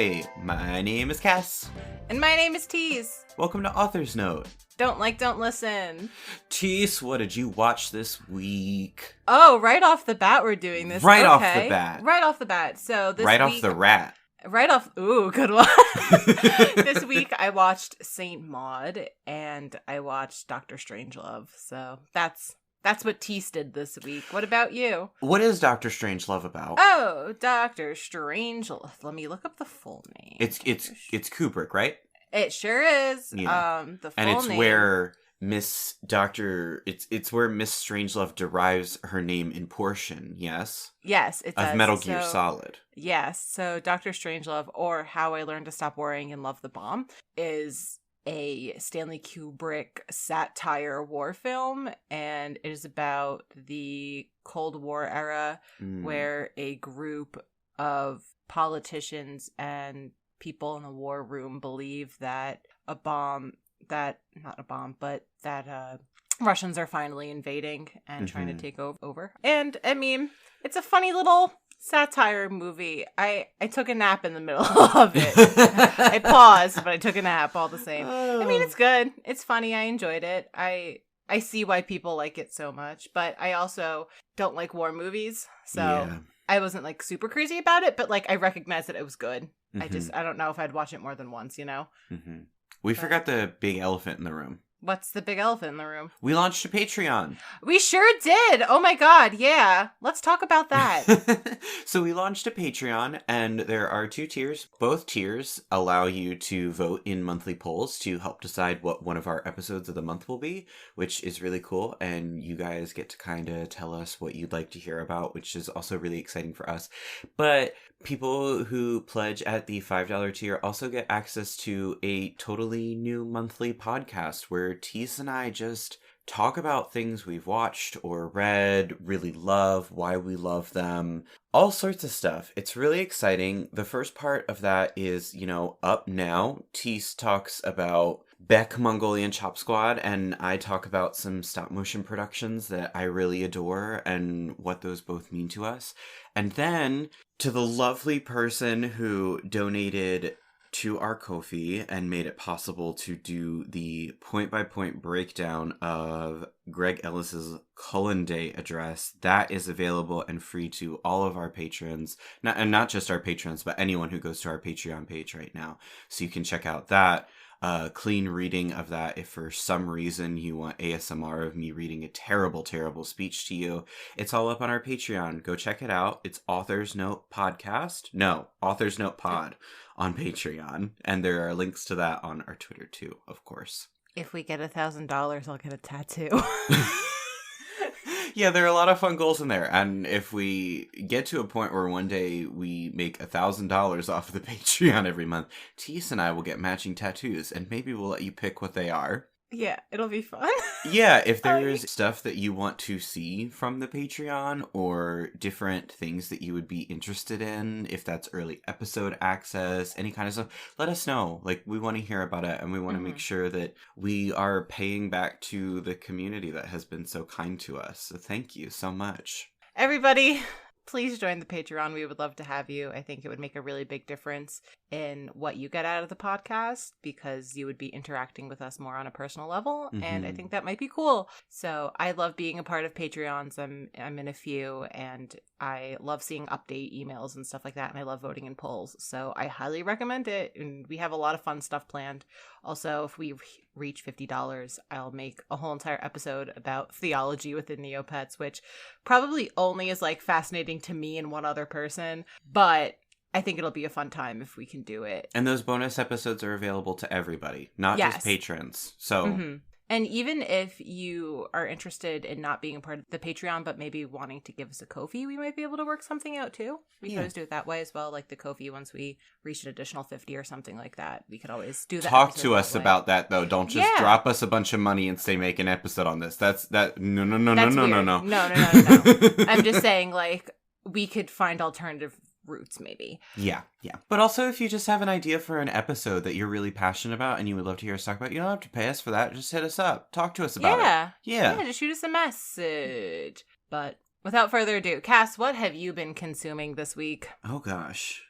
Hi, my name is Cass. And my name is Tease. Welcome to Author's Note. Don't listen. Tease, what did you watch this week? Oh, right off the bat we're doing this. Right off okay. the bat. Right off the bat. So this right week... off the rat. Right off... Ooh, good one. This week I watched Saint Maud and I watched Doctor Strangelove. So that's what Tease did this week. What about you? What is Doctor Strangelove about? Oh, Doctor Strangelove. Let me look up the full name. It's Kubrick, right? It sure is. Yeah. The full and it's name. where Miss Strangelove derives her name in portion, yes? Yes, it does. Of Metal Gear Solid. Yes. So Doctor Strangelove, or How I Learned to Stop Worrying and Love the Bomb, is a Stanley Kubrick satire war film, and it is about the Cold War era where a group of politicians and people in the war room believe that Russians are finally invading and trying to take over. And I mean, it's a funny little satire movie. I took a nap in the middle of it. I paused, but I took a nap all the same. I mean, it's good. It's funny. I enjoyed it. I see why people like it so much, but I also don't like war movies. So yeah. I wasn't like super crazy about it, but like I recognized that it was good. I don't know if I'd watch it more than once, you know? We forgot the big elephant in the room. What's the big elephant in the room? We launched a Patreon. We sure did. Oh my God. Yeah. Let's talk about that. So we launched a Patreon and there are 2 tiers. Both tiers allow you to vote in monthly polls to help decide what one of our episodes of the month will be, which is really cool. And you guys get to kind of tell us what you'd like to hear about, which is also really exciting for us. But people who pledge at the $5 tier also get access to a totally new monthly podcast where Tease and I just talk about things we've watched or read, really love, why we love them, all sorts of stuff. It's really exciting. The first part of that is, up now. Tease talks about Beck Mongolian Chop Squad, and I talk about some stop motion productions that I really adore and what those both mean to us. And then to the lovely person who donated to our Ko-fi and made it possible to do the point-by-point breakdown of Greg Ellis's Cullen Day address. That is available and free to all of our patrons. Not just our patrons, but anyone who goes to our Patreon page right now. So you can check out that. Clean reading of that if for some reason you want ASMR of me reading a terrible, terrible speech to you. It's all up on our Patreon. Go check it out. It's Author's Note Podcast. No, Author's Note Pod on Patreon. And there are links to that on our Twitter too, of course. If we get $1,000, I'll get a tattoo. Yeah, there are a lot of fun goals in there. And if we get to a point where one day we make $1,000 off of the Patreon every month, Tease and I will get matching tattoos, and maybe we'll let you pick what they are. Yeah, it'll be fun. Yeah, if there's stuff that you want to see from the Patreon or different things that you would be interested in, if that's early episode access, any kind of stuff, let us know. Like, we want to hear about it, and we want to make sure that we are paying back to the community that has been so kind to us. So thank you so much. Everybody, please join the Patreon. We would love to have you. I think it would make a really big difference in what you get out of the podcast because you would be interacting with us more on a personal level. And I think that might be cool. So I love being a part of Patreons. I'm in a few and I love seeing update emails and stuff like that. And I love voting in polls. So I highly recommend it. And we have a lot of fun stuff planned. Also, if we reach $50, I'll make a whole entire episode about theology within Neopets, which probably only is like fascinating to me and one other person. But I think it'll be a fun time if we can do it. And those bonus episodes are available to everybody, not just patrons. So, And even if you are interested in not being a part of the Patreon, but maybe wanting to give us a Ko-fi, we might be able to work something out too. We could always do it that way as well, like the Ko-fi once we reach an additional 50 or something like that. We could always do that. Talk to us about that though. Don't just drop us a bunch of money and say make an episode on this. No. No. I'm just saying, like, we could find alternative routes maybe. Yeah. But also if you just have an idea for an episode that you're really passionate about and you would love to hear us talk about, you don't have to pay us for that. Just hit us up. Talk to us about it. Yeah, just shoot us a message. But without further ado, Cass, what have you been consuming this week? Oh gosh.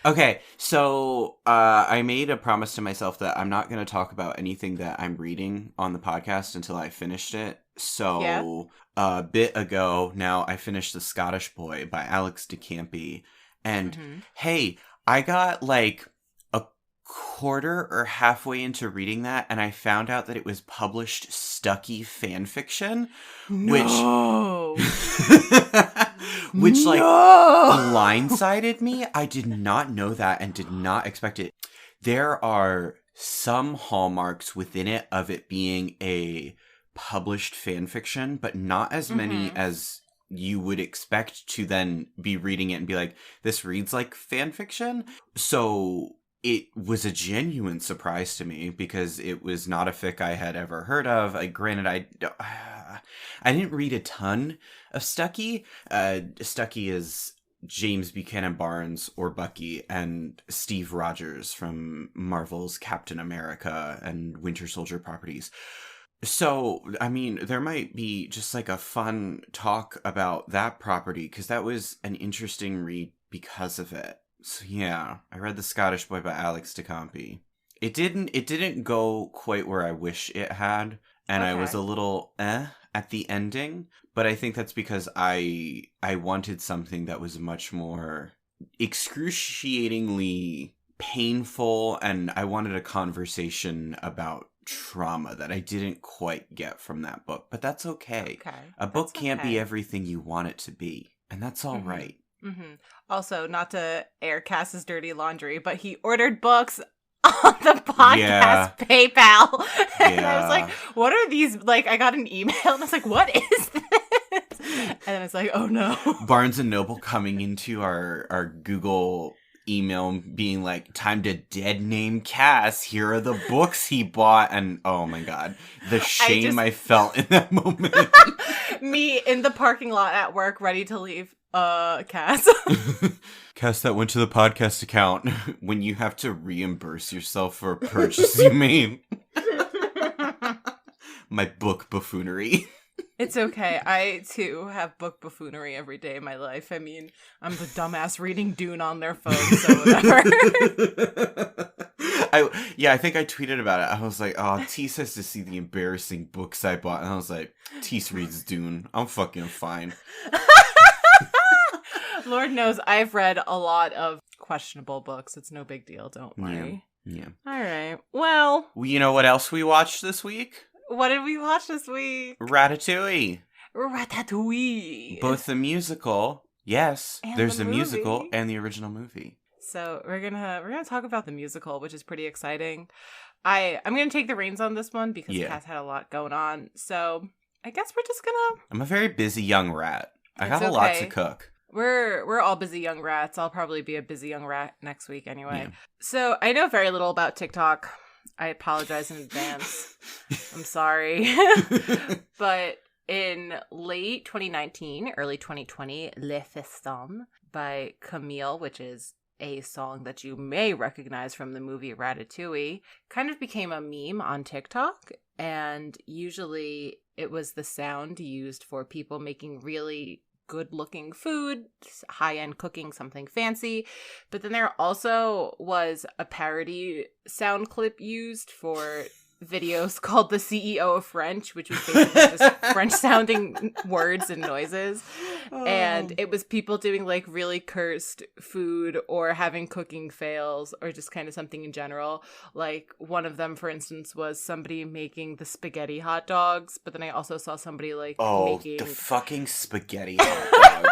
Okay, so I made a promise to myself that I'm not going to talk about anything that I'm reading on the podcast until I finished it. Yeah. So a bit ago now, I finished The Scottish Boy by Alex Decampi. And Mm-hmm. hey, I got like a quarter or halfway into reading that, and I found out that it was published Stucky fan fiction, which No. which like No. blindsided me. I did not know that and did not expect it. There are some hallmarks within it of it being a published fan fiction, but not as many Mm-hmm. as you would expect to then be reading it and be like, this reads like fan fiction. So it was a genuine surprise to me because it was not a fic I had ever heard of. Granted, I didn't read a ton of Stucky. Stucky is James Buchanan Barnes or Bucky and Steve Rogers from Marvel's Captain America and Winter Soldier properties. So, I mean, there might be just like a fun talk about that property because that was an interesting read because of it. So yeah, I read The Scottish Boy by Alex Decampi. It didn't go quite where I wish it had, and I was Okay. a little at the ending, but I think that's because I wanted something that was much more excruciatingly painful, and I wanted a conversation about trauma that I didn't quite get from that book. But that's okay. Okay. A book That's can't be okay. everything you want it to be, and that's all Mm-hmm. right. Mm-hmm. Also, not to air Cass's dirty laundry, but he ordered books on the Yeah. podcast PayPal. And I was like, Yeah. what are these? Like, I got an email and I was like, what is this? And then it's like, oh no. Barnes and Noble coming into our Google email being like, time to dead name Cass. Here are the books he bought. And oh my God, the shame I felt in that moment. Me in the parking lot at work, ready to leave. Cass. Cass, that went to the podcast account when you have to reimburse yourself for a purchase you made. My book buffoonery. It's okay. I, too, have book buffoonery every day of my life. I mean, I'm the dumbass reading Dune on their phone, so whatever. I think I tweeted about it. I was like, oh, Tease has to see the embarrassing books I bought. And I was like, Tease reads Dune. I'm fucking fine. Lord knows I've read a lot of questionable books. It's no big deal. Don't worry. Yeah. All right. Well, You know what else we watched this week? what did we watch this week? Ratatouille. Ratatouille. Both the musical. Yes, And there's the a musical movie. and the original movie. So we're gonna talk about the musical, which is pretty exciting. I'm gonna take the reins on this one because Cass had a lot going on. So I guess we're just gonna. I'm a very busy young rat. I It's got a lot to okay. cook. We're all busy young rats. I'll probably be a busy young rat next week anyway. Yeah. So I know very little about TikTok. I apologize in advance. I'm sorry. But in late 2019, early 2020, Le Festin by Camille, which is a song that you may recognize from the movie Ratatouille, kind of became a meme on TikTok. And usually it was the sound used for people making really good looking food, high end cooking, something fancy. But then there also was a parody sound clip used for videos called the CEO of French, which was basically just French sounding words and noises. And it was people doing like really cursed food or having cooking fails or just kind of something in general. Like one of them, for instance, was somebody making the spaghetti hot dogs. But then I also saw somebody like making the fucking spaghetti hot dogs.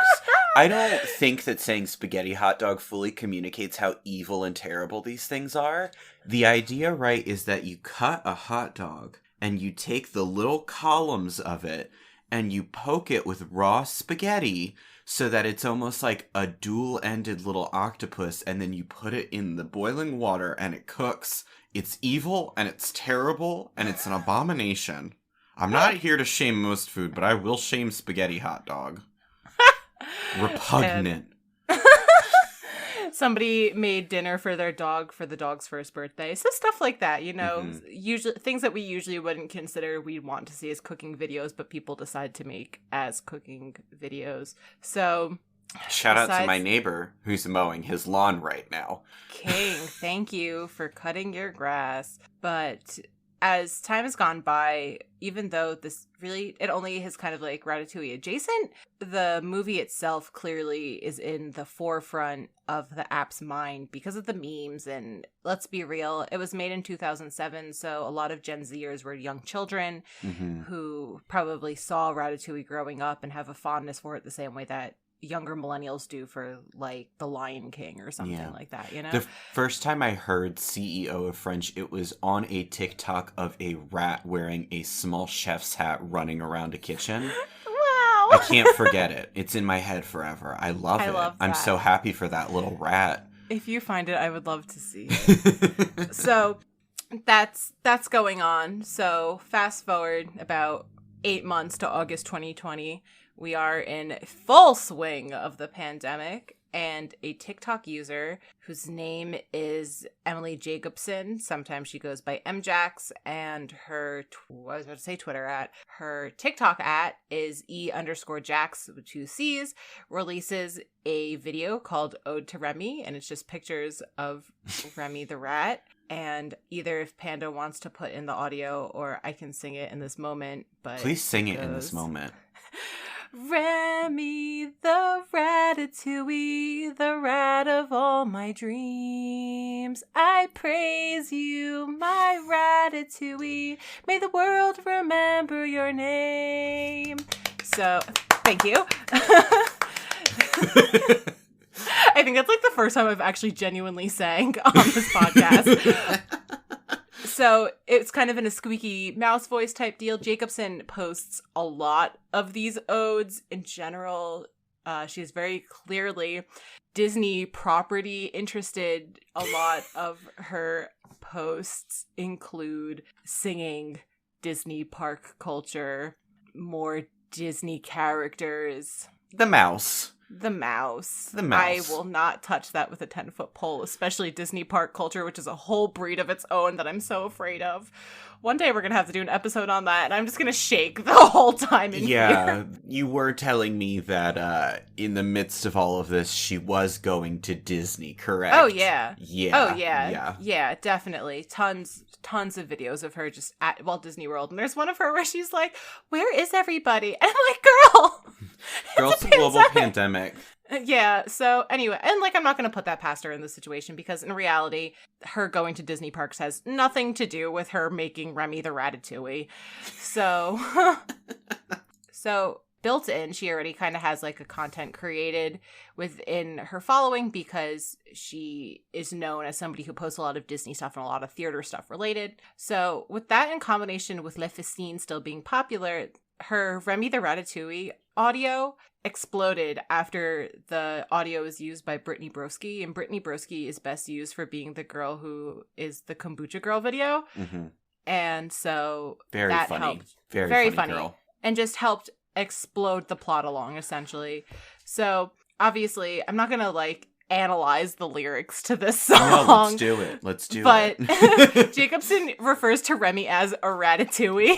I don't think that saying spaghetti hot dog fully communicates how evil and terrible these things are. The idea, right, is that you cut a hot dog and you take the little columns of it and you poke it with raw spaghetti so that it's almost like a dual-ended little octopus, and then you put it in the boiling water and it cooks. It's evil and it's terrible and it's an abomination. I'm not here to shame most food, but I will shame spaghetti hot dog. Repugnant. Somebody made dinner for their dog for the dog's first birthday. So stuff like that, you know, usually things that we usually wouldn't consider we'd want to see as cooking videos, but people decide to make as cooking videos. So Shout out to my neighbor who's mowing his lawn right now. King, thank you for cutting your grass. But as time has gone by, even though this really, it only has kind of like Ratatouille adjacent, the movie itself clearly is in the forefront of the app's mind because of the memes. And let's be real, it was made in 2007, so a lot of Gen Zers were young children who probably saw Ratatouille growing up and have a fondness for it the same way that younger millennials do for like The Lion King or something like that, you know? The first time I heard CEO of French, it was on a TikTok of a rat wearing a small chef's hat running around a kitchen. Wow. I can't forget it. It's in my head forever. I love it. I'm so happy for that little rat. If you find it, I would love to see it. So that's going on. So fast forward about 8 months to August 2020. We are in full swing of the pandemic, and a TikTok user whose name is Emily Jacobson, sometimes she goes by MJax, and her, Twitter at, her TikTok at is E_Jax with 2 C's, releases a video called Ode to Remy, and it's just pictures of Remy the rat. And either if Panda wants to put in the audio or I can sing it in this moment, but please sing it in this moment. Remy the Ratatouille, the rat of all my dreams. I praise you, my Ratatouille. May the world remember your name. So, thank you. I think that's like the first time I've actually genuinely sang on this podcast. So it's kind of in a squeaky mouse voice type deal. Jacobson posts a lot of these odes. In general, she's very clearly Disney property interested. A lot of her posts include singing Disney park culture, more Disney characters. The mouse. I will not touch that with a 10-foot pole, especially Disney park culture, which is a whole breed of its own that I'm so afraid of. One day we're going to have to do an episode on that, and I'm just going to shake the whole time in fear. You were telling me that in the midst of all of this, she was going to Disney, correct? Oh, yeah. Yeah. Oh, yeah. Yeah, definitely. Tons of videos of her just at Walt Disney World. And there's one of her where she's like, where is everybody? And I'm like, girl! It's a global pandemic. Yeah, so anyway, and like I'm not going to put that past her in this situation because in reality, her going to Disney parks has nothing to do with her making Remy the Ratatouille. So built in, she already kind of has like a content created within her following because she is known as somebody who posts a lot of Disney stuff and a lot of theater stuff related. So with that in combination with Le Festine still being popular, her Remy the Ratatouille audio exploded after the audio was used by Brittany Broski, and Brittany Broski is best used for being the girl who is the Kombucha Girl video. Mm-hmm. And so very that funny. Helped. Very funny girl. And just helped explode the plot along, essentially. So obviously, I'm not gonna like analyze the lyrics to this song. No, let's do it. But Jacobson refers to Remy as a ratatouille,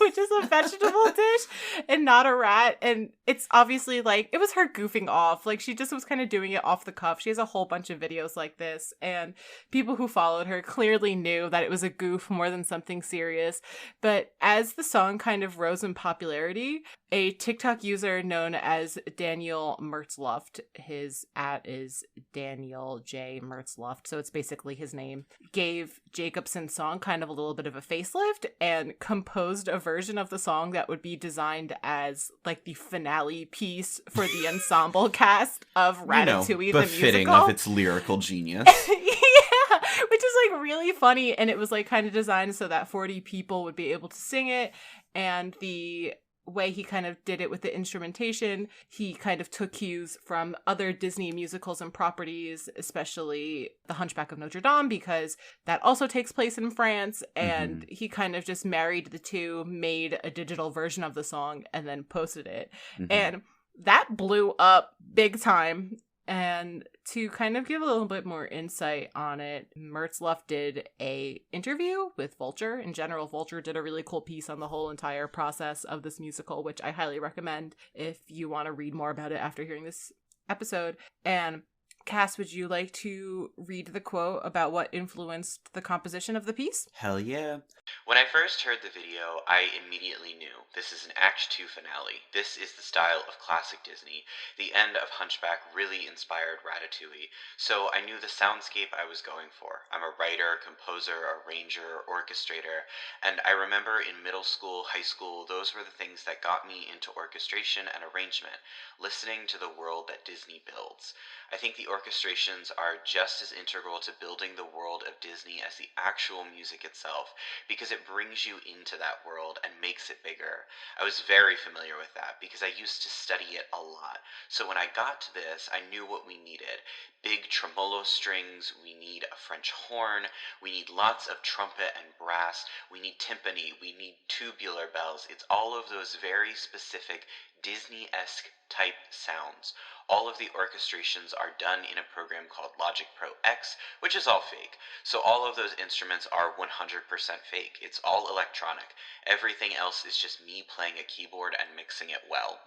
which is a vegetable dish and not a rat. And it's obviously like, it was her goofing off. Like she just was kind of doing it off the cuff. She has a whole bunch of videos like this. And people who followed her clearly knew that it was a goof more than something serious. But as the song kind of rose in popularity, a TikTok user known as Daniel Mertzluft, his @ is Daniel J. Mertzluft, so it's basically his name, gave Jacobson's song kind of a little bit of a facelift and composed a version of the song that would be designed as like the finale piece for the ensemble cast of Ratatouille the Musical. Befitting of its lyrical genius. Yeah, which is like really funny, and it was like kind of designed so that 40 people would be able to sing it, and the way he kind of did it with the instrumentation, he kind of took cues from other Disney musicals and properties, especially The Hunchback of Notre Dame, because that also takes place in France, and he kind of just married the two, made a digital version of the song, and then posted it. And that blew up big time. And to kind of give a little bit more insight on it, Mertzluff did a interview with Vulture. In general, Vulture did a really cool piece on the whole entire process of this musical, which I highly recommend if you want to read more about it after hearing this episode. And Cass, would you like to read the quote about what influenced the composition of the piece? Hell yeah. When I first heard the video, I immediately knew this is an Act 2 finale. This is the style of classic Disney. The end of Hunchback really inspired Ratatouille, so I knew the soundscape I was going for. I'm a writer, composer, arranger, orchestrator, and I remember in middle school, high school, those were the things that got me into orchestration and arrangement, listening to the world that Disney builds. I think the orchestrations are just as integral to building the world of Disney as the actual music itself, because it brings you into that world and makes it bigger. I was very familiar with that because I used to study it a lot. So when I got to this, I knew what we needed. Big tremolo strings, we need a French horn, we need lots of trumpet and brass, we need timpani, we need tubular bells. It's all of those very specific Disney-esque type sounds. All of the orchestrations are done in a program called Logic Pro X, which is all fake. So all of those instruments are 100% fake. It's all electronic. Everything else is just me playing a keyboard and mixing it well.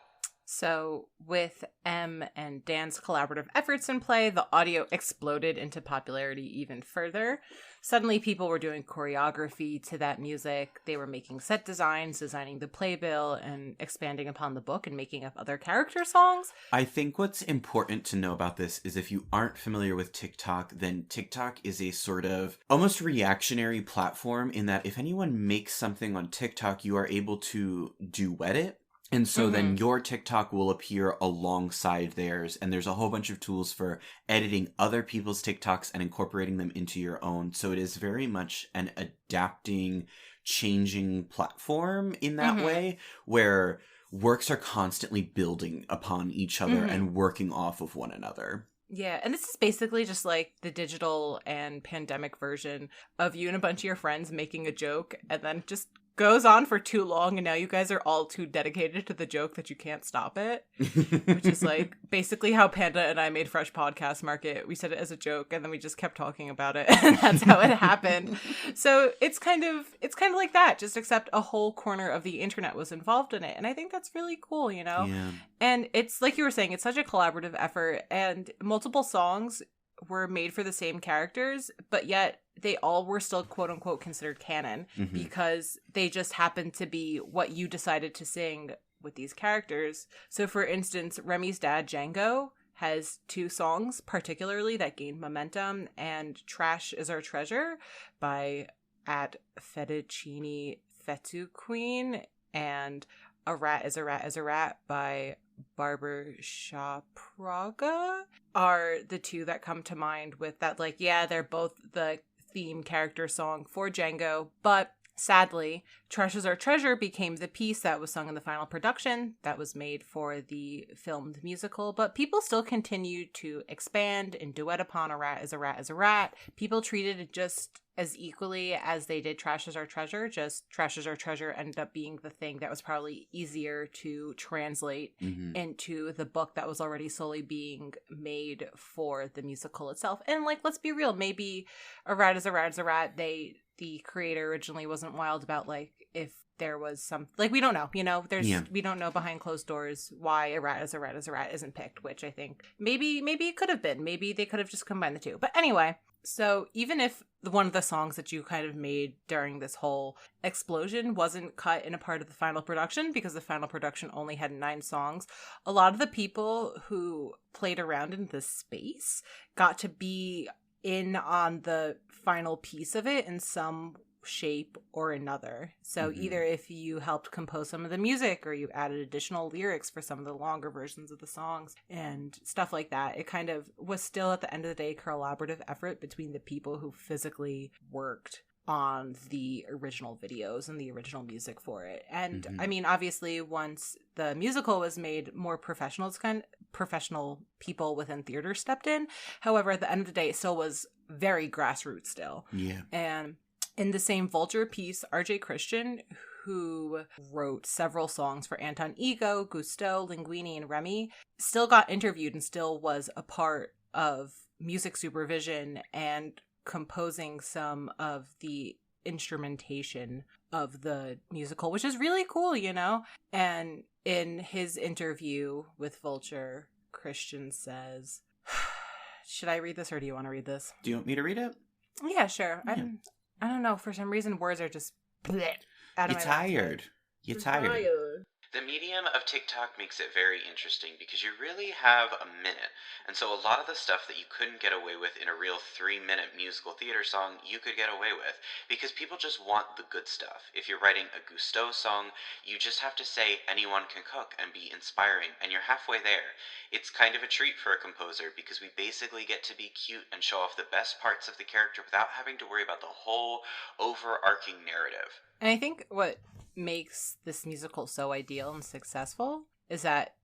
So with M and Dan's collaborative efforts in play, the audio exploded into popularity even further. Suddenly people were doing choreography to that music. They were making set designs, designing the playbill, and expanding upon the book and making up other character songs. I think what's important to know about this is if you aren't familiar with TikTok, then TikTok is a sort of almost reactionary platform in that if anyone makes something on TikTok, you are able to duet it. And so then your TikTok will appear alongside theirs, and there's a whole bunch of tools for editing other people's TikToks and incorporating them into your own. So it is very much an adapting, changing platform in that way, where works are constantly building upon each other and working off of one another. Yeah, and this is basically just like the digital and pandemic version of you and a bunch of your friends making a joke and then just goes on for too long, and now you guys are all too dedicated to the joke that you can't stop it. Which is like basically how Panda and I made Fresh Podcast Market. We said it as a joke and then we just kept talking about it, and that's how it happened. So it's kind of like that, just except a whole corner of the internet was involved in it. And I think that's really cool, you know? Yeah. And it's like you were saying, it's such a collaborative effort, and multiple songs were made for the same characters, but yet they all were still quote unquote considered canon because they just happened to be what you decided to sing with these characters. So for instance, Remy's dad, Django, has 2 songs particularly that gained momentum, and Trash Is Our Treasure by at Fettuccine Fetu Queen and A Rat Is a Rat Is a Rat by Barbershop Praga are the 2 that come to mind with that, like, yeah, they're both the theme character song for Django, but sadly, Trash Is Our Treasure became the piece that was sung in the final production that was made for the filmed musical, but people still continued to expand and duet upon A Rat Is a Rat Is a Rat. People treated it just as equally as they did Trash Is Our Treasure, just Trash Is Our Treasure ended up being the thing that was probably easier to translate into the book that was already solely being made for the musical itself. And like, let's be real, maybe A Rat Is a Rat Is a Rat, the creator originally wasn't wild about like if there was some, like, we don't know, you know, we don't know behind closed doors why A Rat Is a Rat Is a Rat isn't picked, which I think maybe it could have been, maybe they could have just combined the 2. But anyway, so even if one of the songs that you kind of made during this whole explosion wasn't cut in a part of the final production, because the final production only had 9 songs, a lot of the people who played around in this space got to be in on the final piece of it in some shape or another. So either if you helped compose some of the music or you added additional lyrics for some of the longer versions of the songs and stuff like that, it kind of was still at the end of the day collaborative effort between the people who physically worked on the original videos and the original music for it. And I mean, obviously once the musical was made, more professional people within theater stepped in. However, at the end of the day, it still was very grassroots still. Yeah. And in the same Vulture piece, R.J. Christian, who wrote several songs for Anton Ego, Gusteau, Linguini, and Remy, still got interviewed and still was a part of music supervision and composing some of the instrumentation of the musical, which is really cool, you know? And in his interview with Vulture, Christian says, should I read this or do you want to read this? Do you want me to read it? Yeah, sure. Yeah. I don't know. For some reason, words are just out of You're my tired. You're tired. tired. The medium of TikTok makes it very interesting because you really have a minute. And so a lot of the stuff that you couldn't get away with in a real 3-minute musical theater song, you could get away with. Because people just want the good stuff. If you're writing a Gusteau song, you just have to say anyone can cook and be inspiring, and you're halfway there. It's kind of a treat for a composer because we basically get to be cute and show off the best parts of the character without having to worry about the whole overarching narrative. And I think what makes this musical so ideal and successful is that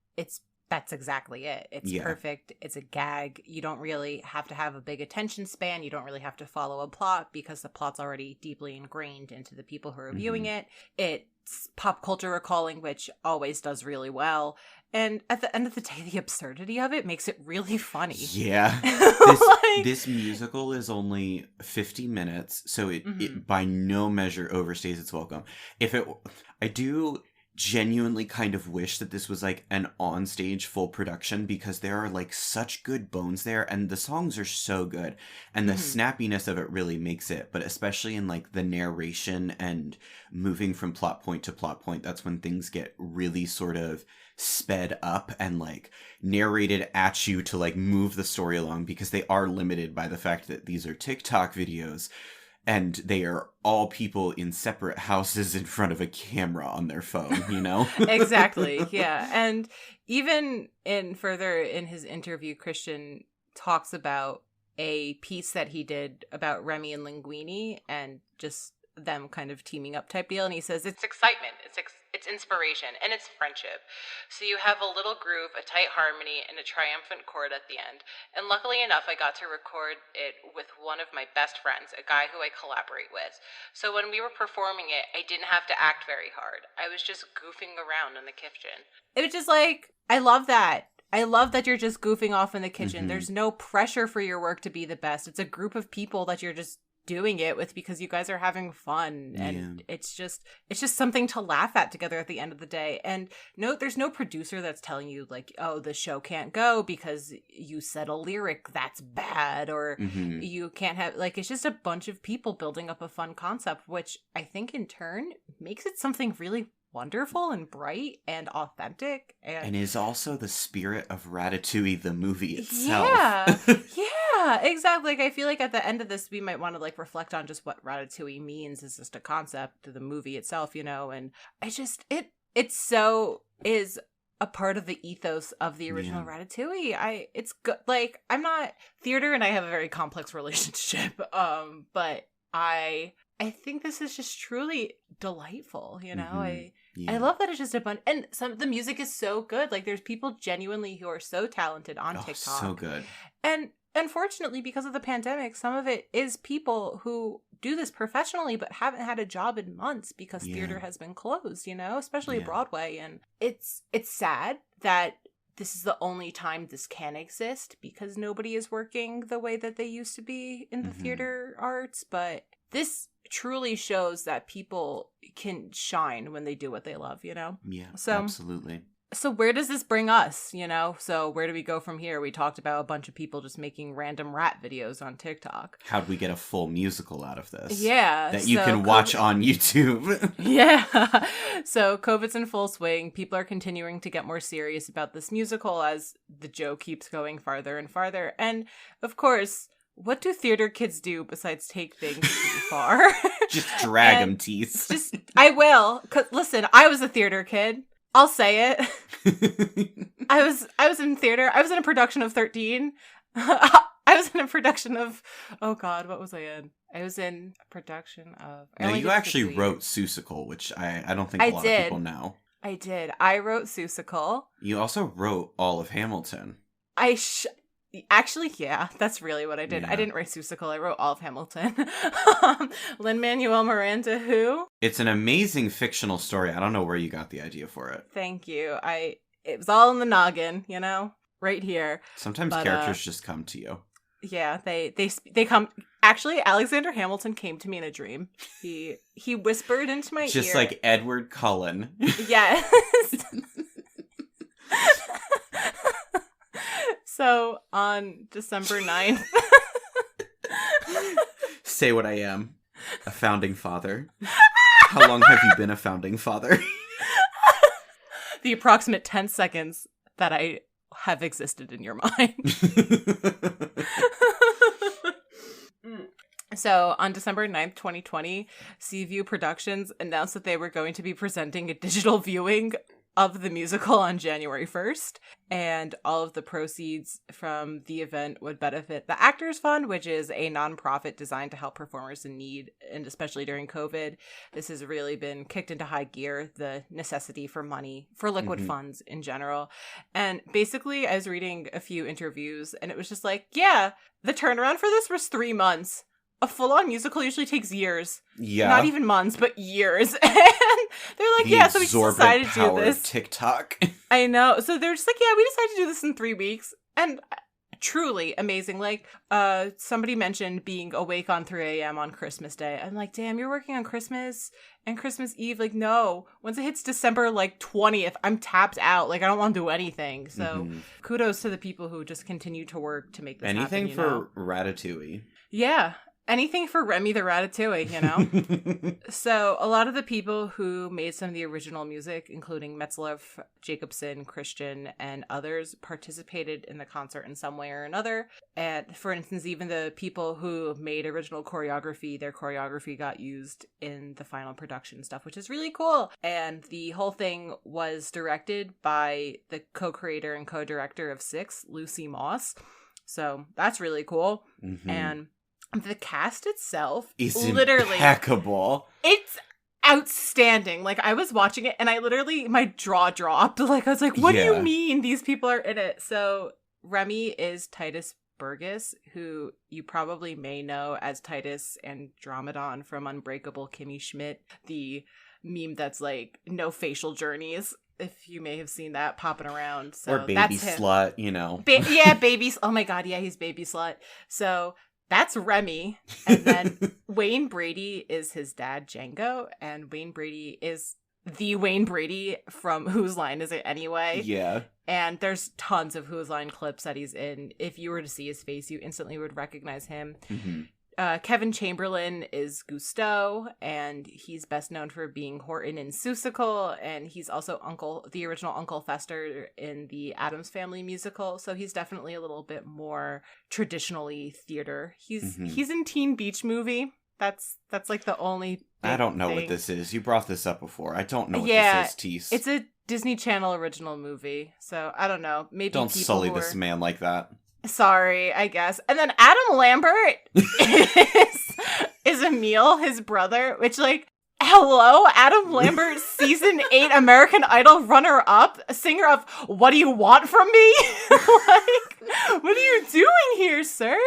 that's exactly it. It's perfect. It's a gag. You don't really have to have a big attention span. You don't really have to follow a plot because the plot's already deeply ingrained into the people who are viewing it. It's pop culture recalling, which always does really well. And at the end of the day, the absurdity of it makes it really funny. Yeah. This musical is only 50 minutes, so it by no measure overstays its welcome. I do genuinely kind of wish that this was like an onstage full production because there are like such good bones there and the songs are so good and the snappiness of it really makes it, but especially in like the narration and moving from plot point to plot point, that's when things get really sort of sped up and like narrated at you to like move the story along because they are limited by the fact that these are TikTok videos and they are all people in separate houses in front of a camera on their phone, you know? Exactly, yeah. And even further in his interview, Christian talks about a piece that he did about Remy and Linguini and just them kind of teaming up type deal. And he says, it's excitement, it's inspiration, and it's friendship. So you have a little groove, a tight harmony, and a triumphant chord at the end. And luckily enough, I got to record it with one of my best friends, a guy who I collaborate with. So when we were performing it, I didn't have to act very hard. I was just goofing around in the kitchen. It was just like, I love that. I love that you're just goofing off in the kitchen. There's no pressure for your work to be the best. It's a group of people that you're just doing it with because you guys are having fun, and it's just something to laugh at together at the end of the day. And no, there's no producer that's telling you like, oh, the show can't go because you said a lyric that's bad, or you can't have, like, it's just a bunch of people building up a fun concept, which I think in turn makes it something really wonderful and bright and authentic, and is also the spirit of Ratatouille the movie itself. Yeah, exactly. Like, I feel like at the end of this we might want to like reflect on just what Ratatouille means as just a concept to the movie itself, you know. And I just it so is a part of the ethos of the original Ratatouille. It's good. Like, I'm not theater and I have a very complex relationship, but I think this is just truly delightful, you know. I love that it's just a bunch, and some of the music is so good. Like, there's people genuinely who are so talented on TikTok. So good. And unfortunately, because of the pandemic, some of it is people who do this professionally but haven't had a job in months because theater has been closed, you know, especially Broadway. And it's sad that this is the only time this can exist because nobody is working the way that they used to be in the theater arts. But this truly shows that people can shine when they do what they love, you know? Yeah, so, absolutely. So where does this bring us, you know? So where do we go from here? We talked about a bunch of people just making random rat videos on TikTok. How'd we get a full musical out of this? Yeah. That you can watch on YouTube. Yeah. So COVID's in full swing. People are continuing to get more serious about this musical as the joke keeps going farther and farther. And of course, what do theater kids do besides take things too far? Just drag them, teeth. I will. 'Cause listen, I was a theater kid. I'll say it. I was in theater. I was in a production of 13. I was in a production of, oh God, what was I in? I was in a production of... Now, you actually wrote Seussical, which I don't think a lot of people know. I did. I wrote Seussical. You also wrote all of Hamilton. Actually, yeah, that's really what I did. Yeah. I didn't write Seussical. I wrote all of Hamilton. Lin-Manuel Miranda, who? It's an amazing fictional story. I don't know where you got the idea for it. Thank you. It was all in the noggin, you know, right here. Sometimes characters just come to you. Yeah, they come. Actually, Alexander Hamilton came to me in a dream. He whispered into my ear. Just like Edward Cullen. Yes. So on December 9th... Say what I am. A founding father. How long have you been a founding father? The approximate 10 seconds that I have existed in your mind. So on December 9th, 2020, Seaview Productions announced that they were going to be presenting a digital viewing of the musical on January 1st, and all of the proceeds from the event would benefit the Actors Fund, which is a nonprofit designed to help performers in need, and especially during COVID. This has really been kicked into high gear, the necessity for money, for liquid funds in general. And basically, I was reading a few interviews, and it was just like, yeah, the turnaround for this was 3 months. A full-on musical usually takes years. Yeah. Not even months, but years. And they're like, yeah, so we just decided to do this. TikTok. I know. So they're just like, yeah, we decided to do this in 3 weeks. And truly amazing. Like, somebody mentioned being awake on 3 a.m. on Christmas Day. I'm like, damn, you're working on Christmas and Christmas Eve? Like, no. Once it hits December, 20th, I'm tapped out. Like, I don't want to do anything. So kudos to the people who just continue to work to make this Anything happen, for Ratatouille. Yeah. Anything for Remy the Ratatouille, you know? So a lot of the people who made some of the original music, including Metzlev, Jacobson, Christian, and others, participated in the concert in some way or another. And for instance, even the people who made original choreography, their choreography got used in the final production stuff, which is really cool. And the whole thing was directed by the co-creator and co-director of Six, Lucy Moss. So that's really cool. And the cast itself is literally impeccable. It's outstanding. Like, I was watching it and I literally, my jaw dropped. Like, I was like, what do you mean these people are in it? So Remy is Titus Burgess, who you probably may know as Titus Andromedon from Unbreakable Kimmy Schmidt, the meme that's like no facial journeys. If you may have seen that popping around. So or Baby that's Slut, you know. Yeah, Baby. Oh my God. Yeah, he's Baby Slut. So that's Remy. And then Wayne Brady is his dad, Django. And Wayne Brady is the Wayne Brady from Whose Line Is It Anyway? Yeah. And there's tons of Whose Line clips that he's in. If you were to see his face, you instantly would recognize him. Kevin Chamberlain is Gusteau, and he's best known for being Horton in Seussical, and he's also the original Uncle Fester in the Addams Family musical, so he's definitely a little bit more traditionally theater. He's in Teen Beach Movie. That's like the only I don't know thing. what this is. You brought this up before. I don't know what this is, Tease. It's a Disney Channel original movie, so I don't know. Maybe don't sully this man like that. Sorry, I guess. And then Adam Lambert is Emil, his brother, which, like, hello, Adam Lambert, season 8 American Idol runner-up, singer of What Do You Want From Me? Like, what are you doing here, sir?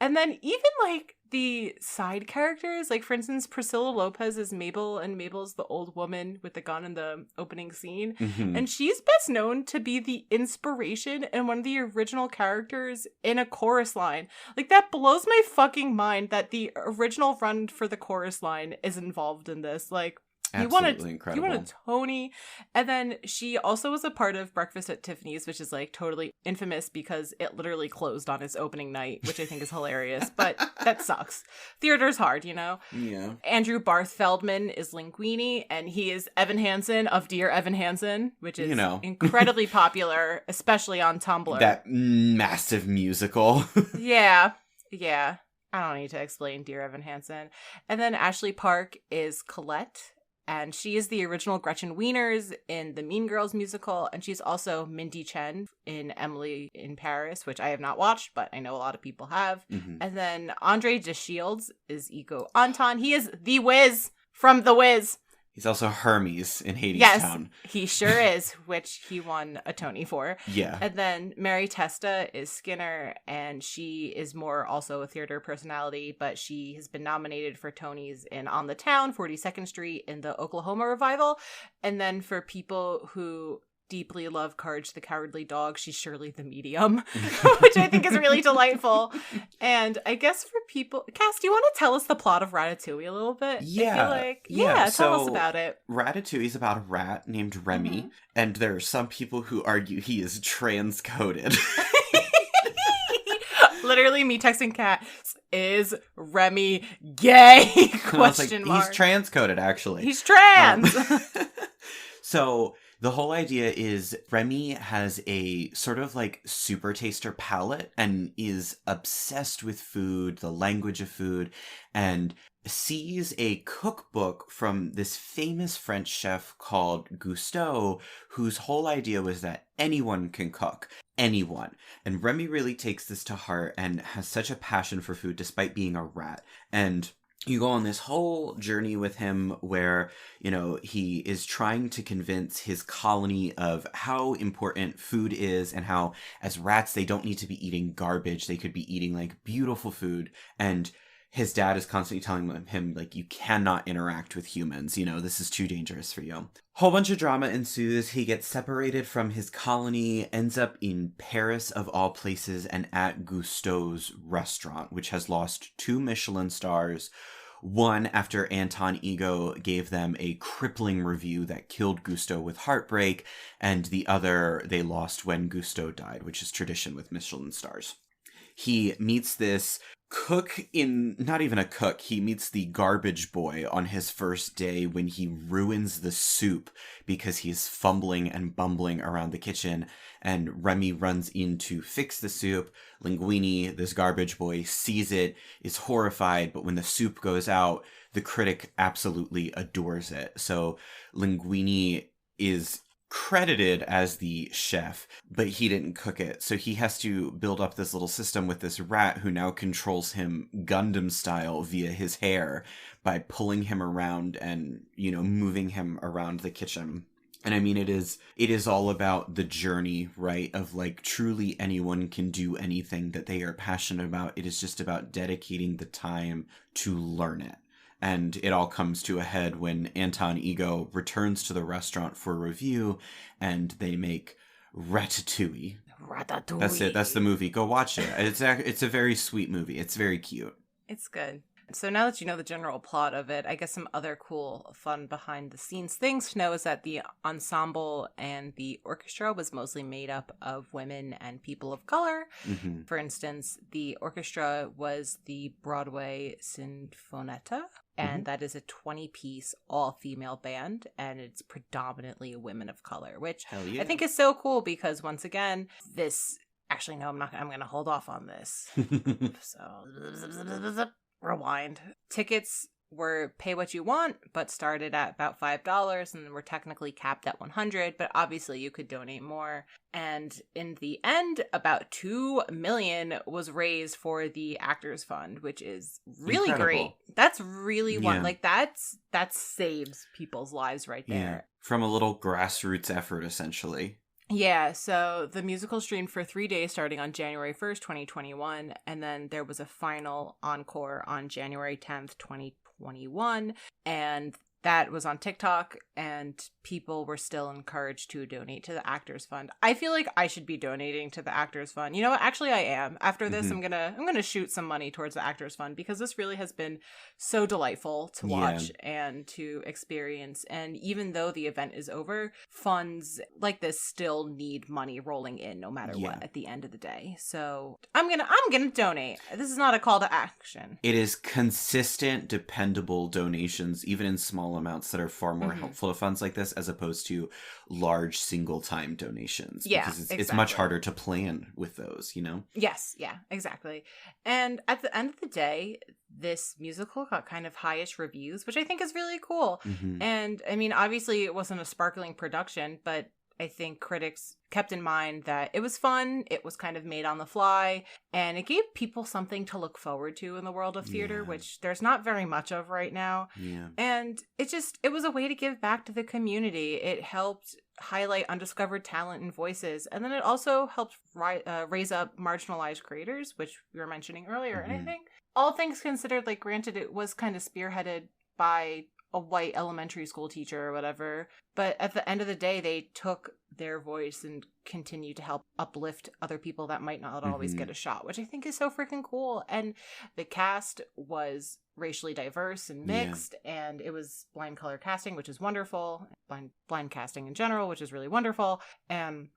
And then even, like, the side characters, like, for instance, Priscilla Lopez is Mabel, and Mabel's the old woman with the gun in the opening scene. And she's best known to be the inspiration and one of the original characters in a chorus line. Like, that blows my fucking mind that the original run for the chorus line is involved in this. Like, absolutely incredible. You want a Tony. And then she also was a part of Breakfast at Tiffany's, which is like totally infamous because it literally closed on its opening night, which I think is hilarious, but that sucks. Theater's hard, you know? Yeah. Andrew Andrew Barth Feldman is Linguini, and he is Evan Hansen of Dear Evan Hansen, which is incredibly popular, especially on Tumblr. That massive musical. Yeah. I don't need to explain Dear Evan Hansen. And then Ashley Park is Colette. And she is the original Gretchen Wieners in the Mean Girls musical. And she's also Mindy Chen in Emily in Paris, which I have not watched, but I know a lot of people have. And then Andre de Shields is Ego Anton. He is the Wiz from The Wiz. He's also Hermes in Hadestown. Yes, he sure is, which he won a Tony for. Yeah. And then Mary Testa is Skinner, and she is more also a theater personality, but she has been nominated for Tonys in On the Town, 42nd Street, in the Oklahoma revival. And then for people who deeply love Courage the Cowardly Dog, she's Shirley the Medium, which I think is really delightful. And I guess for people, Cass, do you want to tell us the plot of Ratatouille a little bit? Yeah. I feel like, tell us about it. Ratatouille is about a rat named Remy, and there are some people who argue he is transcoded. Literally me texting Kat, is Remy gay? Question mark. He's transcoded, actually. He's trans! So the whole idea is Remy has a sort of like super taster palate and is obsessed with food, the language of food, and sees a cookbook from this famous French chef called Gusteau, whose whole idea was that anyone can cook. Anyone. And Remy really takes this to heart and has such a passion for food despite being a rat. And you go on this whole journey with him where, you know, he is trying to convince his colony of how important food is and how, as rats, they don't need to be eating garbage. They could be eating, like, beautiful food. And his dad is constantly telling him, like, you cannot interact with humans. You know, this is too dangerous for you. Whole bunch of drama ensues. He gets separated from his colony, ends up in Paris of all places and at Gusteau's restaurant, which has lost 2 Michelin stars. One after Anton Ego gave them a crippling review that killed Gusteau with heartbreak, and the other they lost when Gusteau died, which is tradition with Michelin stars. He meets this cook not even a cook, he meets the garbage boy on his first day when he ruins the soup because he's fumbling and bumbling around the kitchen, and Remy runs in to fix the soup. Linguini, this garbage boy, sees it, is horrified, but when the soup goes out, the critic absolutely adores it. So Linguini is credited as the chef, but he didn't cook it. So he has to build up this little system with this rat who now controls him Gundam style via his hair by pulling him around and, you know, moving him around the kitchen. And I mean, it is all about the journey, right? Of like, truly anyone can do anything that they are passionate about. It is just about dedicating the time to learn it. And it all comes to a head when Anton Ego returns to the restaurant for a review, and they make Ratatouille. Ratatouille. That's it. That's the movie. Go watch it. It's a very sweet movie. It's very cute. It's good. So now that you know the general plot of it, I guess some other cool, fun behind-the-scenes things to know is that the ensemble and the orchestra was mostly made up of women and people of color. Mm-hmm. For instance, the orchestra was the Broadway Sinfonetta, and that is a 20-piece all-female band, and it's predominantly women of color, which Hell yeah. I think is so cool because, once again, this... Actually, no, I'm going to hold off on this. So... Rewind. Tickets were pay what you want, but started at about $5 and were technically capped at $100, but obviously you could donate more. And in the end, about $2 million was raised for the Actors Fund, which is really great. That's really one, like that saves people's lives right there. Yeah. From a little grassroots effort, essentially. Yeah, so the musical streamed for 3 days starting on January 1st, 2021, and then there was a final encore on January 10th, 2021, and that was on TikTok, and people were still encouraged to donate to the Actors Fund. I feel like I should be donating to the Actors Fund. You know what? Actually, I am. After this, I'm gonna shoot some money towards the Actors Fund because this really has been so delightful to watch and to experience. And even though the event is over, funds like this still need money rolling in no matter what at the end of the day. So I'm gonna donate. This is not a call to action. It is consistent, dependable donations, even in small amounts, that are far more helpful to funds like this as opposed to large single-time donations. Yeah, because it's much harder to plan with those, you know? Yes, yeah, exactly. And at the end of the day, this musical got kind of high-ish reviews, which I think is really cool. And, I mean, obviously it wasn't a sparkling production, but I think critics kept in mind that it was fun, it was kind of made on the fly, and it gave people something to look forward to in the world of theater, which there's not very much of right now. And it was a way to give back to the community. It helped highlight undiscovered talent and voices, and then it also helped raise up marginalized creators, which we were mentioning earlier. And I think, all things considered, like, granted, it was kind of spearheaded by a white elementary school teacher or whatever, but at the end of the day, they took their voice and continued to help uplift other people that might not always get a shot, which I think is so freaking cool. And the cast was racially diverse and mixed, and it was blind color casting, which is wonderful. Blind casting in general, which is really wonderful. And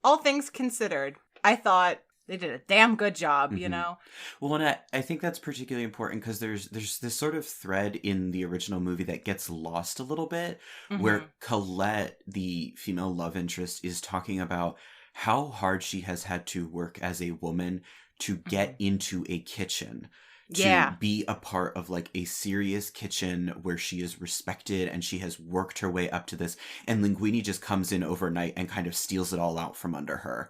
all things considered, I thought they did a damn good job, you Mm-hmm. know? Well, and I think that's particularly important because there's this sort of thread in the original movie that gets lost a little bit, where Colette, the female love interest, is talking about how hard she has had to work as a woman to get into a kitchen, to be a part of like a serious kitchen where she is respected and she has worked her way up to this. And Linguini just comes in overnight and kind of steals it all out from under her.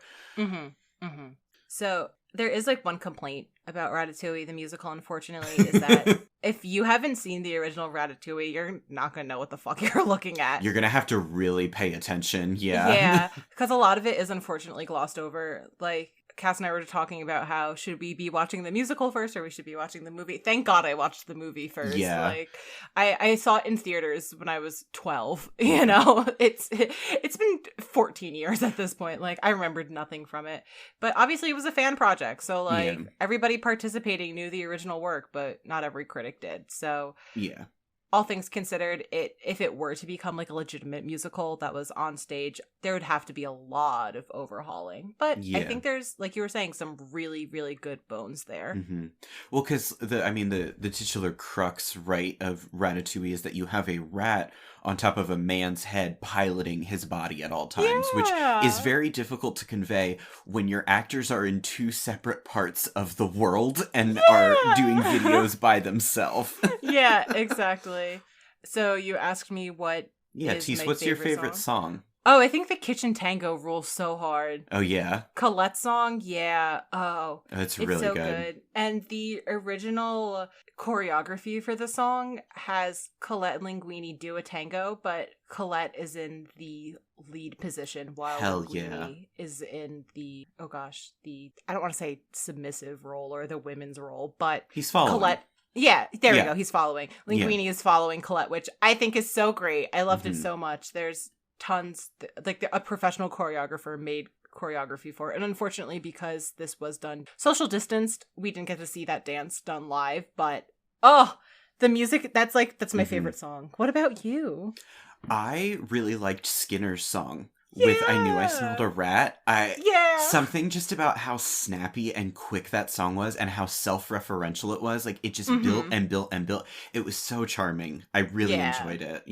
So there is like one complaint about Ratatouille the musical, unfortunately, is that if you haven't seen the original Ratatouille, you're not going to know what the fuck you're looking at. You're going to have to really pay attention. Yeah. Yeah, because a lot of it is unfortunately glossed over. Like, Cass and I were talking about how should we be watching the musical first or we should be watching the movie. Thank God I watched the movie first. Yeah. Like, I saw it in theaters when I was 12. You know, it's been 14 years at this point. Like, I remembered nothing from it. But obviously it was a fan project. So, like, everybody participating knew the original work, but not every critic did. So, yeah. All things considered, if it were to become like a legitimate musical that was on stage, there would have to be a lot of overhauling. But I think there's, like you were saying, some really, really good bones there. Well, because the titular crux, right, of Ratatouille is that you have a rat on top of a man's head piloting his body at all times, which is very difficult to convey when your actors are in two separate parts of the world and are doing videos by themselves. Yeah, exactly. So you asked me what Tease, what's your favorite song? Oh, I think the Kitchen Tango rules so hard. Oh, yeah? Colette's song? Yeah. Oh. It's really so good. And the original choreography for the song has Colette and Linguini do a tango, but Colette is in the lead position while Linguini is in the, I don't want to say submissive role or the women's role, but he's following. Colette. Yeah, there we go. He's following. Linguini is following Colette, which I think is so great. I loved it so much. There's tons, like a professional choreographer made choreography for it. And unfortunately, because this was done social distanced, we didn't get to see that dance done live. But, the music, that's my favorite song. What about you? I really liked Skinner's song. With I Knew I Smelled a Rat. Something just about how snappy and quick that song was and how self-referential it was. Like, it just built and built and built. It was so charming. I really enjoyed it.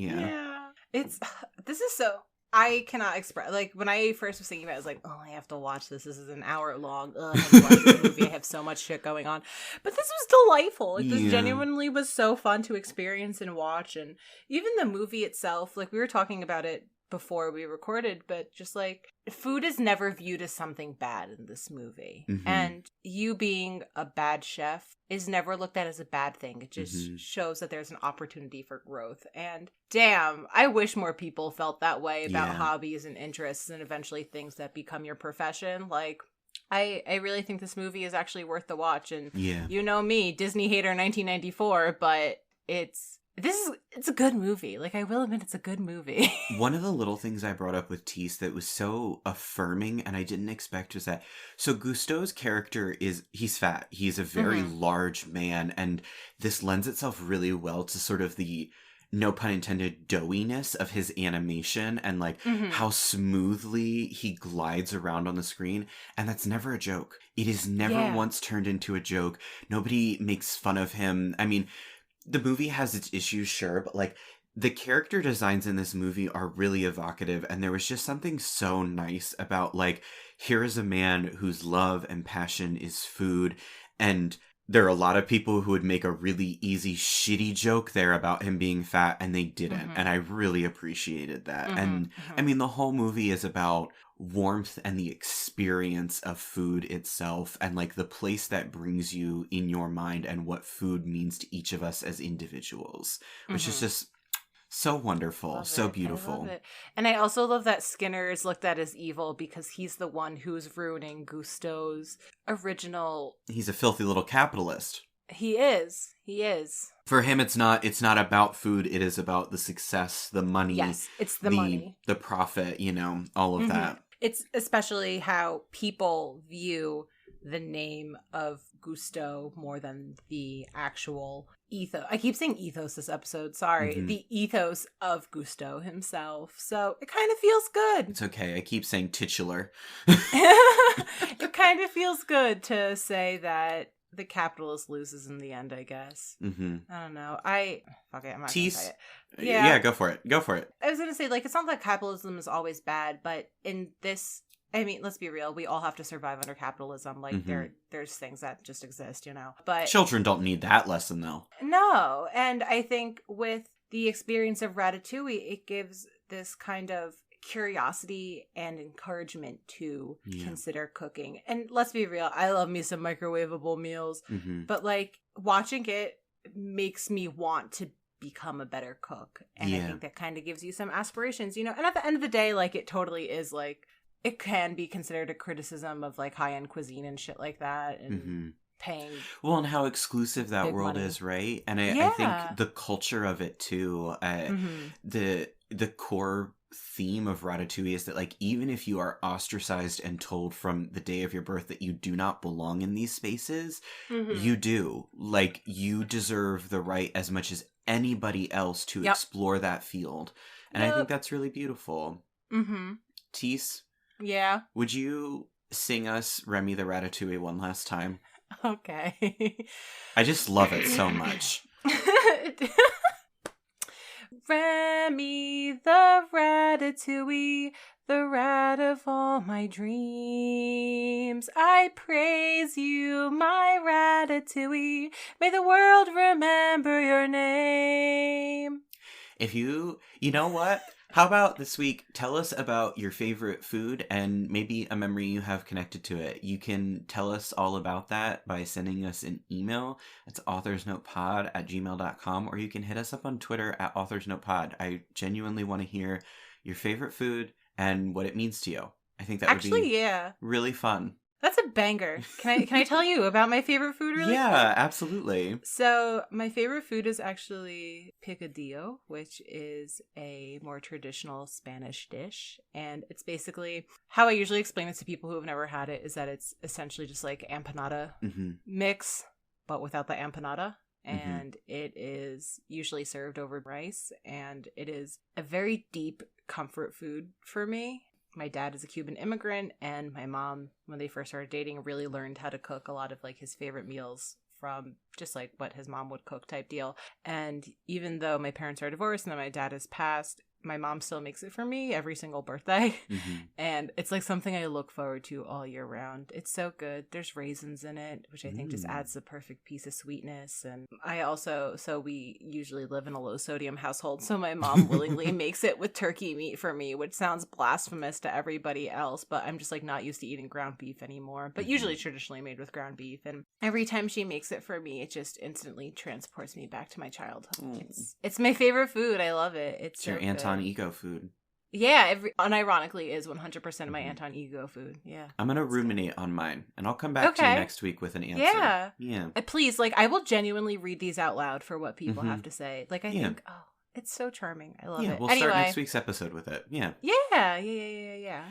This is so... I cannot express... Like, when I first was thinking about it, I was like, I have to watch this. This is an hour long. I have to watch this movie. I have so much shit going on. But this was delightful. Like, this genuinely was so fun to experience and watch. And even the movie itself, like, we were talking about it before we recorded, but just like food is never viewed as something bad in this movie. And you being a bad chef is never looked at as a bad thing. It just shows that there's an opportunity for growth. And damn, I wish more people felt that way about hobbies and interests and eventually things that become your profession. Like, I really think this movie is actually worth the watch. And you know me, Disney hater 1994, but it's a good movie. Like, I will admit it's a good movie. One of the little things I brought up with Tease that was so affirming and I didn't expect was that, so Gusteau's character he's fat. He's a very large man, and this lends itself really well to sort of the, no pun intended, doughiness of his animation and like how smoothly he glides around on the screen. And that's never a joke. It is never once turned into a joke. Nobody makes fun of him. I mean, the movie has its issues, sure, but like the character designs in this movie are really evocative, and there was just something so nice about like, here is a man whose love and passion is food, and there are a lot of people who would make a really easy shitty joke there about him being fat, and they didn't, and I really appreciated that. And I mean, the whole movie is about warmth and the experience of food itself and like the place that brings you in your mind and what food means to each of us as individuals, which is just so wonderful, so beautiful. I love it. And I also love that Skinner is looked at as evil because he's the one who's ruining Gusteau's original. He's a filthy little capitalist. He is. For him, it's not about food. It is about the success, the money. Yes, it's the money. The profit, all of that. It's especially how people view the name of Gusteau more than the actual ethos. I keep saying ethos this episode, sorry. Mm-hmm. The ethos of Gusteau himself. So it kind of feels good. It's okay. I keep saying titular. It kind of feels good to say that the capitalist loses in the end, I guess. Mm-hmm. I don't know. Fuck it, I'm not Tease. gonna say it. Yeah, go for it. Go for it. I was gonna say, like, it's not that capitalism is always bad, but in this, I mean, let's be real, we all have to survive under capitalism. Like, there's things that just exist, you know? But children don't need that lesson, though. No, and I think with the experience of Ratatouille, it gives this kind of curiosity and encouragement to consider cooking. And let's be real, I love me some microwavable meals, but like watching it makes me want to become a better cook. And I think that kind of gives you some aspirations, you know. And at the end of the day, like, it totally is like, it can be considered a criticism of like high-end cuisine and shit like that, and paying and how exclusive that world money is, right? And I think the culture of it too, the core theme of Ratatouille is that, like, even if you are ostracized and told from the day of your birth that you do not belong in these spaces, you do. Like, you deserve the right as much as anybody else to explore that field. And I think that's really beautiful. Tease? Yeah? Would you sing us Remy the Ratatouille one last time? Okay. I just love it so much. Remy the Ratatouille, the rat of all my dreams. I praise you, my Ratatouille. May the world remember your name. If you know what? How about this week, tell us about your favorite food and maybe a memory you have connected to it. You can tell us all about that by sending us an email. It's authorsnotepod@gmail.com, or you can hit us up on Twitter @authorsnotepod. I genuinely want to hear your favorite food and what it means to you. I think that would be really fun. That's a banger. Can I tell you about my favorite food really quick? Absolutely. So my favorite food is actually picadillo, which is a more traditional Spanish dish. And it's basically, how I usually explain it to people who have never had it is that it's essentially just like empanada mix, but without the empanada. And it is usually served over rice. And it is a very deep comfort food for me. My dad is a Cuban immigrant, and my mom, when they first started dating, really learned how to cook a lot of like his favorite meals from just like what his mom would cook type deal. And even though my parents are divorced and then my dad has passed, my mom still makes it for me every single birthday. And it's like something I look forward to all year round. It's so good. There's raisins in it, which I think just adds the perfect piece of sweetness. And we usually live in a low sodium household, so my mom willingly makes it with turkey meat for me, which sounds blasphemous to everybody else, but I'm just like not used to eating ground beef anymore, but usually traditionally made with ground beef. And every time she makes it for me, it just instantly transports me back to my childhood. It's my favorite food. I love it. It's so your Anton Ego food. Yeah, unironically is 100% of my Anton Ego food. Yeah. I'm going to ruminate on mine, and I'll come back to you next week with an answer. Yeah. Please, like, I will genuinely read these out loud for what people have to say. Like, I think, it's so charming. I love it. We'll start next week's episode with it. Yeah.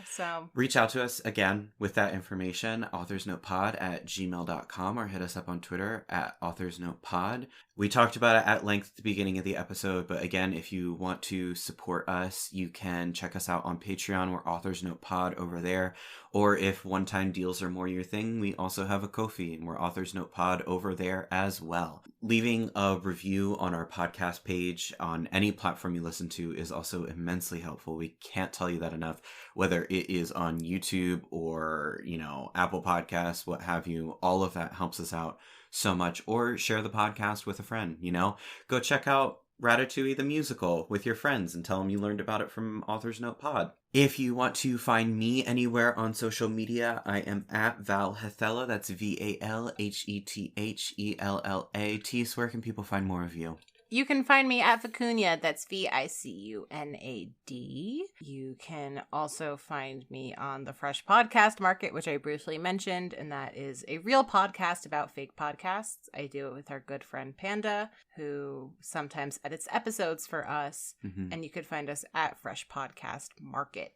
So reach out to us again with that information, authorsnotepod@gmail.com, or hit us up on Twitter @authorsnotepod. We talked about it at length at the beginning of the episode, but again, if you want to support us, you can check us out on Patreon. We're Authors Note Pod over there. Or if one-time deals are more your thing, we also have a Ko-fi, and we're Authors Note Pod over there as well. Leaving a review on our podcast page on any platform you listen to is also immensely helpful. We can't tell you that enough, whether it is on YouTube or, Apple Podcasts, what have you. All of that helps us out so much. Or share the podcast with a friend, Go check out Ratatouille the Musical with your friends and tell them you learned about it from Authors Note Pod. If you want to find me anywhere on social media, I am @ValHethela. That's VALHETHELLA. Tease, where can people find more of you? You can find me at Vicunad. That's VICUNAD. You can also find me on the Fresh Podcast Market, which I briefly mentioned, and that is a real podcast about fake podcasts. I do it with our good friend Panda, who sometimes edits episodes for us. And you could find us at Fresh Podcast Market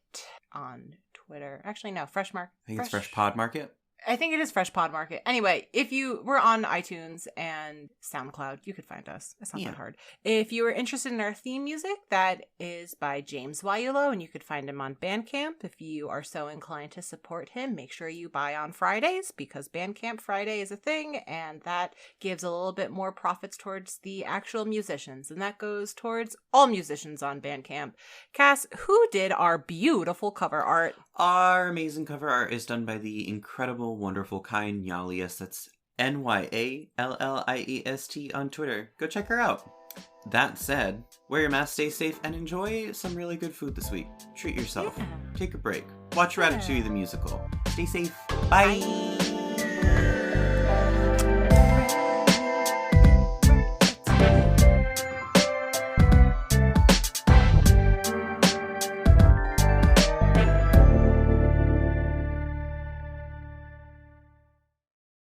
on Twitter. Actually, no, Fresh Market. I think it's Fresh Pod Market. I think it is Fresh Pod Market. Anyway, if you were on iTunes and SoundCloud, you could find us. It's not that hard. If you are interested in our theme music, that is by James Yaiullo, and you could find him on Bandcamp. If you are so inclined to support him, make sure you buy on Fridays, because Bandcamp Friday is a thing, and that gives a little bit more profits towards the actual musicians, and that goes towards all musicians on Bandcamp. Cass, who did our beautiful cover art? Our amazing cover art is done by the incredible, wonderful Kai Nyaliest. That's Nyalliest on Twitter. Go check her out. That said, wear your mask, stay safe, and enjoy some really good food this week. Treat yourself. Take a break. Watch Ratatouille the Musical. Stay safe. Bye.